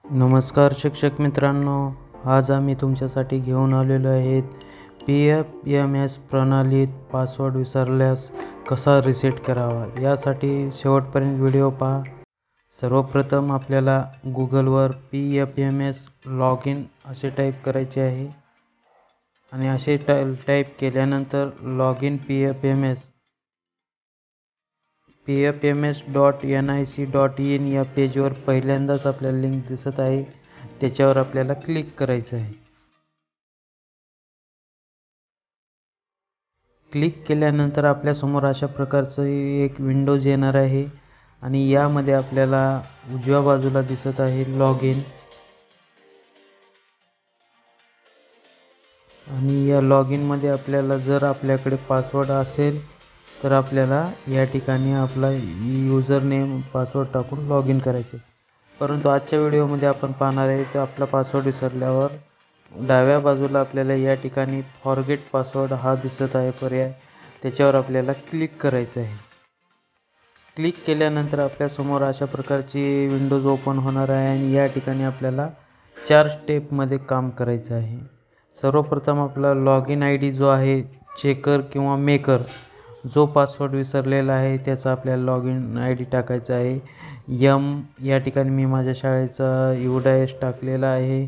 नमस्कार शिक्षक मित्रांनो, आज आम्ही तुमच्यासाठी घेऊन आलेलो आहेत PFMS प्रणालीत पासवर्ड विसरल्यास कसा रिसेट करावा। यासाठी शेवटपर्यंत व्हिडिओ पहा। सर्वप्रथम आपल्याला गुगलवर PFMS लॉग इन असे टाईप करायचे आहे आणि असे टाईप केल्यानंतर लॉग इन pfms.nic.in या पेजवर पहिल्यांदाच आपल्याला लिंक दिसत आहे, त्याच्यावर आपल्याला क्लिक करायचं आहे। क्लिक केल्यानंतर आपल्यासमोर अशा प्रकारचं एक विंडोज येणार आहे आणि यामध्ये आपल्याला उजव्या बाजूला दिसत आहे लॉग इन आणि या लॉग इनमध्ये आपल्याला जर आपल्याकडे पासवर्ड असेल तर आपल्याला या ठिकाणी आपला यूजर नेम पासवर्ड टाकून लॉग इन करायचे। परंतु आजच्या व्हिडिओमध्ये आपण पाहणार आहे की आपला पासवर्ड विसरल्यावर डाव्या बाजूला आपल्याला या ठिकाणी फॉरगेट पासवर्ड हा दिसत आहे पर्याय, त्याच्यावर आपल्याला क्लिक करायचं आहे। क्लिक केल्यानंतर आपल्यासमोर अशा प्रकारची विंडोज ओपन होणार आहे आणि या ठिकाणी आपल्याला 4 स्टेपमध्ये काम करायचं आहे। सर्वप्रथम आपला लॉग इन ID जो आहे चेकर किंवा मेकर, जो पासवर्ड विसरलेला आहे त्याचा आपल्याला लॉग इन ID टाकायचा आहे। या ठिकाणी मी माझ्या शाळेचा UDIS टाकलेला आहे।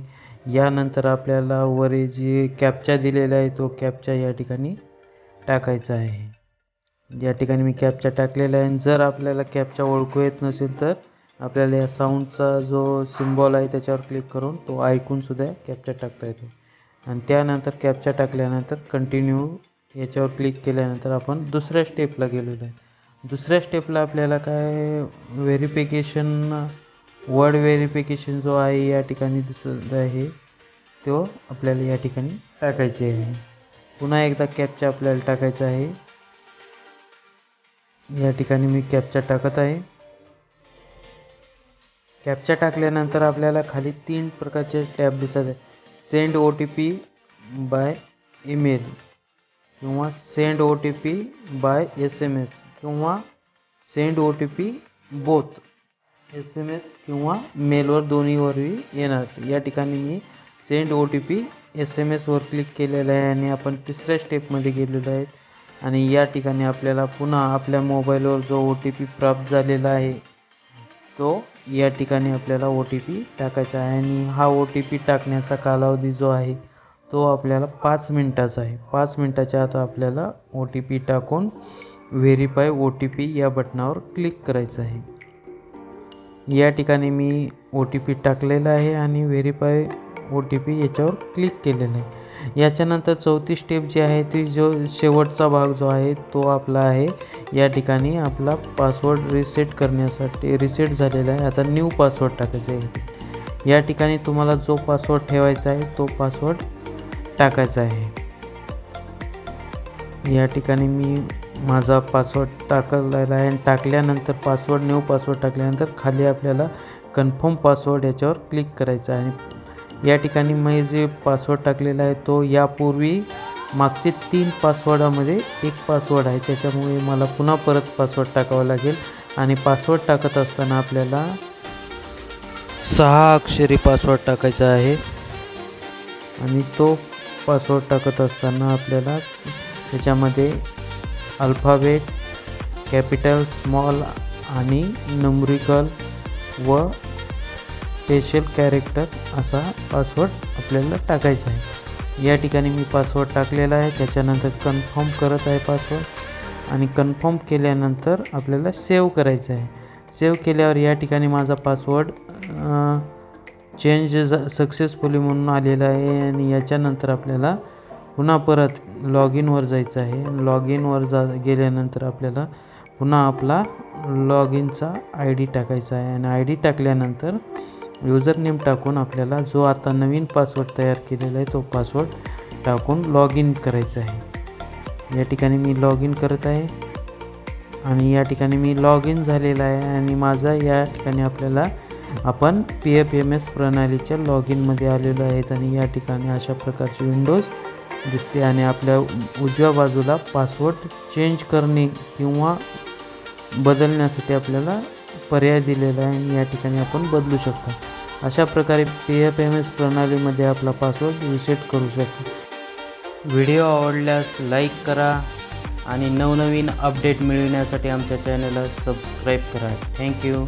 यानंतर आपल्याला वर जी कॅप्चा दिलेला आहे तो कॅप्चा या ठिकाणी टाकायचा आहे। या ठिकाणी मी कॅप्चा टाकलेला आहे। जर आपल्याला कॅप्चा ओळखू येत नसेल तर आपल्याला या साऊंडचा जो सिम्बॉल आहे त्याच्यावर क्लिक करून तो ऐकून सुद्धा कॅप्चा टाकता येतो आणि त्यानंतर कॅप्चा टाकल्यानंतर कंटिन्यू याच्यावर क्लिक केल्यानंतर आपण दुसऱ्या स्टेपला गेलेलो आहे। दुसऱ्या स्टेपला आपल्याला काय वर्ड व्हेरिफिकेशन जो आहे या ठिकाणी दिसत आहे तो आपल्याला या ठिकाणी टाकायचे आहे। पुन्हा एकदा कॅप्चा आपल्याला टाकायचा आहे। या ठिकाणी मी कॅप्चा टाकत आहे। कॅप्चा टाकल्यानंतर आपल्याला खाली 3 प्रकारचे टॅब दिसत आहे, सेंड OTP बाय ईमेल किंवा सेंड OTP बाय SMS किंवा सेंड OTP बोथ SMS किंवा मेलवर दोन्हीवरही येणार। या ठिकाणी मी सेंड OTP SMS वर क्लिक केलेलं आहे आणि आपण तिसऱ्या स्टेपमध्ये गेलेलो आहे आणि या ठिकाणी आपल्याला पुन्हा आपल्या मोबाईलवर जो OTP प्राप्त झालेला आहे तो या ठिकाणी आपल्याला OTP टाकायचा आहे आणि हा OTP टाकण्याचा कालावधी जो आहे तो आपल्याला 5 मिनिटाचा आहे। 5 मिनिटाच्या आत आपल्याला OTP टाकून व्हेरीफाय OTP या बटनावर क्लिक करायचं आहे। या ठिकाणी मी OTP टाकलेला आहे आणि व्हेरीफाय OTP याच्यावर क्लिक केलेलं आहे। याच्यानंतर चौथी स्टेप जी आहे ती जो शेवटचा भाग जो आहे तो आपला आहे। या ठिकाणी आपला पासवर्ड रिसेट झालेला आहे। आता न्यू पासवर्ड टाकायचा आहे। या ठिकाणी तुम्हाला जो पासवर्ड ठेवायचा आहे तो पासवर्ड टाकायचा आहे। या ठिकाणी मी माझा पासवर्ड टाकलेला आहे आणि टाकल्यानंतर न्यू पासवर्ड टाकल्यानंतर खाली आपल्याला कन्फर्म पासवर्ड याच्यावर क्लिक करायचं आहे। या ठिकाणी मी जे पासवर्ड टाकलेला आहे तो यापूर्वी मागचे 3 पासवर्डामध्ये एक पासवर्ड आहे, त्याच्यामुळे मला पुन्हा परत पासवर्ड टाकावा लागेल आणि पासवर्ड टाकत असताना आपल्याला 6 अक्षरी पासवर्ड टाकायचा आहे आणि तो पासवर्ड टाकत असताना आपल्याला त्याच्यामध्ये अल्फाबेट, कॅपिटल, स्मॉल आणि न्यूमरिकल व स्पेशल कॅरेक्टर असा पासवर्ड आपल्याला टाकायचा आहे। या ठिकाणी मी पासवर्ड टाकलेला आहे, त्याच्यानंतर कन्फर्म करत आहे पासवर्ड आणि कन्फर्म केल्यानंतर आपल्याला सेव्ह करायचं आहे। सेव्ह केल्यावर या ठिकाणी माझा पासवर्ड चेंज सक्सेसफुली म्हणून आलेला आहे आणि याच्यानंतर आपल्याला पुन्हा परत लॉग इनवर जायचं आहे। लॉग इनवर गेल्यानंतर आपल्याला पुन्हा आपला लॉग इनचा ID टाकायचा आहे आणि ID टाकल्यानंतर यूजर नेम टाकून आपल्याला जो आता नवीन पासवर्ड तयार केलेला आहे तो पासवर्ड टाकून लॉग इन करायचा आहे। या ठिकाणी मी लॉग इन करत आहे आणि या ठिकाणी मी लॉग इन झालेला आहे आणि माझा या ठिकाणी आपण PFMS प्रणालीच्या लॉग इनमध्ये आलेलो आहेत आणि या ठिकाणी अशा प्रकारची विंडोज दिसते आणि आपल्या उजव्या बाजूला पासवर्ड चेंज करणे किंवा बदलण्यासाठी आपल्याला पर्याय दिलेला आहे आणि या ठिकाणी आपण बदलू शकतो। अशा प्रकारे PFMS प्रणालीमध्ये आपला पासवर्ड रिसेट करू शकतो. व्हिडिओ आवडल्यास लाईक करा आणि नवनवीन अपडेट मिळविण्यासाठी आमच्या चॅनलला सबस्क्राईब करा. थँक्यू.